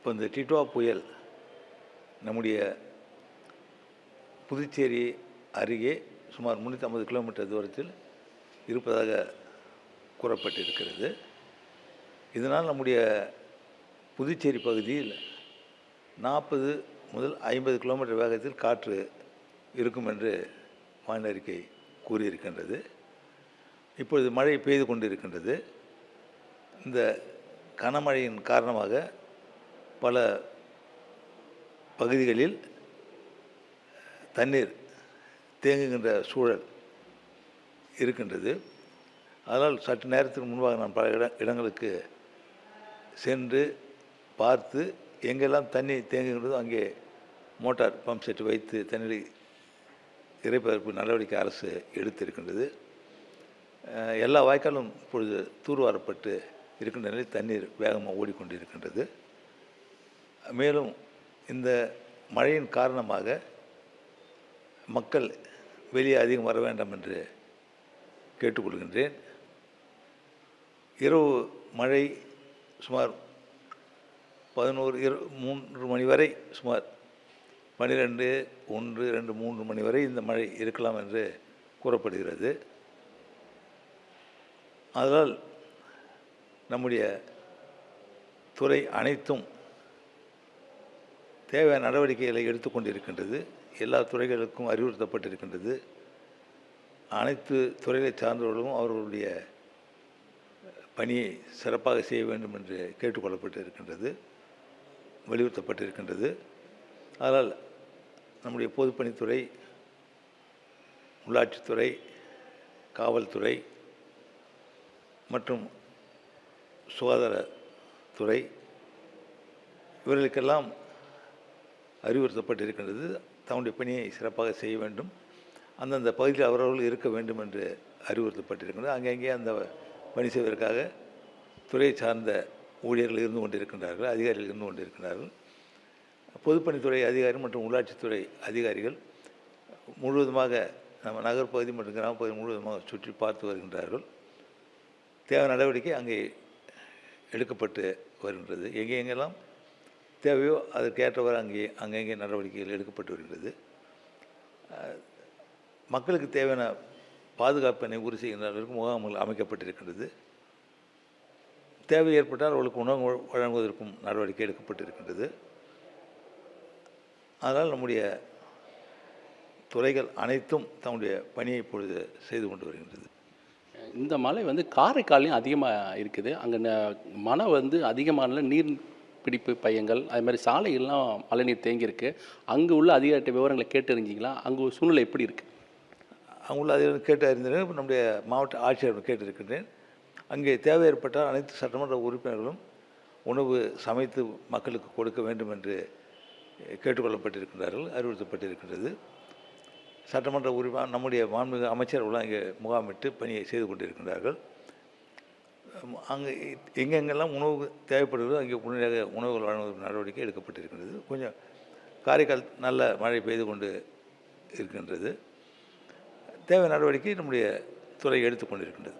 இப்போ இந்த டிட்வா புயல் நம்முடைய புதுச்சேரி அருகே சுமார் 350 கிலோமீட்டர் தூரத்தில் இருப்பதாக கூறப்பட்டிருக்கிறது. இதனால் நம்முடைய புதுச்சேரி பகுதியில் 40 முதல் 50 கிலோமீட்டர் வேகத்தில் காற்று இருக்கும் என்று வானிலை அறிக்கை கூறியிருக்கின்றது. இப்பொழுது மழை பெய்து கொண்டிருக்கின்றது. இந்த கனமழையின் காரணமாக பல பகுதிகளில் தண்ணீர் தேங்குகின்ற சூழல் இருக்கின்றது. அதனால் சற்று நேரத்துக்கு முன்பாக நான் பல இடங்களுக்கு சென்று பார்த்து எங்கெல்லாம் தண்ணி தேங்குகின்றதோ அங்கே மோட்டார் பம்ப் செட் வைத்து தண்ணீரை இறைப்பதற்கு நடவடிக்கை அரசு எடுத்திருக்கின்றது. எல்லா வாய்க்காலும் இப்பொழுது தூர்வாரப்பட்டு இருக்கின்ற நிலையில் தண்ணீர் வேகமாக ஓடிக்கொண்டிருக்கின்றது. மேலும் இந்த மழையின் காரணமாக மக்கள் வெளியே அதிகம் வர வேண்டாம் என்று கேட்டுக்கொள்கின்றேன். இரவு மழை சுமார் 3 மணி வரை, சுமார் 12, 1, 2, 3 மணி வரை இந்த மழை இருக்கலாம் என்று கூறப்படுகிறது. அதனால் நம்முடைய துறை அனைத்தும் தேவையான நடவடிக்கைகளை எடுத்துக்கொண்டிருக்கின்றது. எல்லா துறைகளுக்கும் அறிவுறுத்தப்பட்டிருக்கின்றது. அனைத்து துறைகளை சார்ந்தவர்களும் அவர்களுடைய பணியை சிறப்பாக செய்ய வேண்டும் என்று கேட்டுக்கொள்ளப்பட்டிருக்கின்றது, வலியுறுத்தப்பட்டிருக்கின்றது. அதனால் நம்முடைய பொதுப்பணித்துறை, உள்ளாட்சித்துறை, காவல்துறை மற்றும் சுகாதாரத்துறை இவர்களுக்கெல்லாம் அறிவுறுத்தப்பட்டிருக்கின்றது. தன்னுடைய பணியை சிறப்பாக செய்ய வேண்டும், அந்தந்த பகுதியில் அவரவர்கள் இருக்க வேண்டும் என்று அறிவுறுத்தப்பட்டிருக்கின்றது. அங்கங்கே அந்த பணி செய்வதற்காக துறை சார்ந்த ஊழியர்கள் இருந்து கொண்டிருக்கின்றார்கள், அதிகாரிகள் இருந்து கொண்டிருக்கிறார்கள். பொதுப்பணித்துறை அதிகாரி மற்றும் உள்ளாட்சித்துறை அதிகாரிகள் முழுவதுமாக நம்ம நகர்ப்பகுதி மற்றும் கிராமப்பகுதி முழுவதுமாக சுற்றி பார்த்து வருகின்றார்கள். தேவை நடவடிக்கை அங்கே எடுக்கப்பட்டு வருகின்றது. எங்கெங்கெல்லாம் தேவையோ அதற்கேற்றவாறு அங்கங்கே நடவடிக்கைகள் எடுக்கப்பட்டு வருகிறது. மக்களுக்கு தேவையான பாதுகாப்பினை உறுதி செய்கின்றவர்களுக்கு முகாம்கள் அமைக்கப்பட்டிருக்கின்றது. தேவை ஏற்பட்டால் அவர்களுக்கு உணவு வழங்குவதற்கும் நடவடிக்கை எடுக்கப்பட்டிருக்கின்றது. அதனால் நம்முடைய துறைகள் அனைத்தும் தன்னுடைய பணியை இப்பொழுது செய்து கொண்டு வருகின்றது. இந்த மழை காரைக்காலையும் அதிகமாக இருக்குது. அங்கே மழை அதிகமான நீர் பிடிப்பு பையங்கள், அது மாதிரி சாலைகள்லாம் மழைநீர் தேங்கியிருக்கு. அங்கே உள்ள அதிகாரிட்ட விவரங்களை கேட்டு அறிஞ்சிங்களா? அங்கே சூழ்நிலை எப்படி இருக்குது? அங்கே உள்ள அதிகாரி கேட்டு அறிந்தேன். நம்முடைய மாவட்ட ஆட்சியர் கேட்டிருக்கின்றேன். அங்கே தேவை ஏற்பட்டால் அனைத்து சட்டமன்ற உறுப்பினர்களும் உணவு சமைத்து மக்களுக்கு கொடுக்க வேண்டும் என்று கேட்டுக்கொள்ளப்பட்டிருக்கின்றார்கள், அறிவுறுத்தப்பட்டிருக்கின்றது. சட்டமன்ற உறுப்பினர் நம்முடைய மாண்புமிகு அமைச்சர்களும் அங்கே முகாமிட்டு பணியை செய்து கொண்டிருக்கின்றார்கள். அங்கே எங்கெங்கெல்லாம் உணவு தேவைப்படுகிறதோ அங்கே உடனடியாக உணவுகள் வழங்குவதற்கு நடவடிக்கை எடுக்கப்பட்டிருக்கின்றது. கொஞ்சம் காரைக்கால் நல்ல மழை பெய்து கொண்டு இருக்கின்றது. தேவை நடவடிக்கை நம்முடைய துறை எடுத்துக்கொண்டிருக்கின்றது.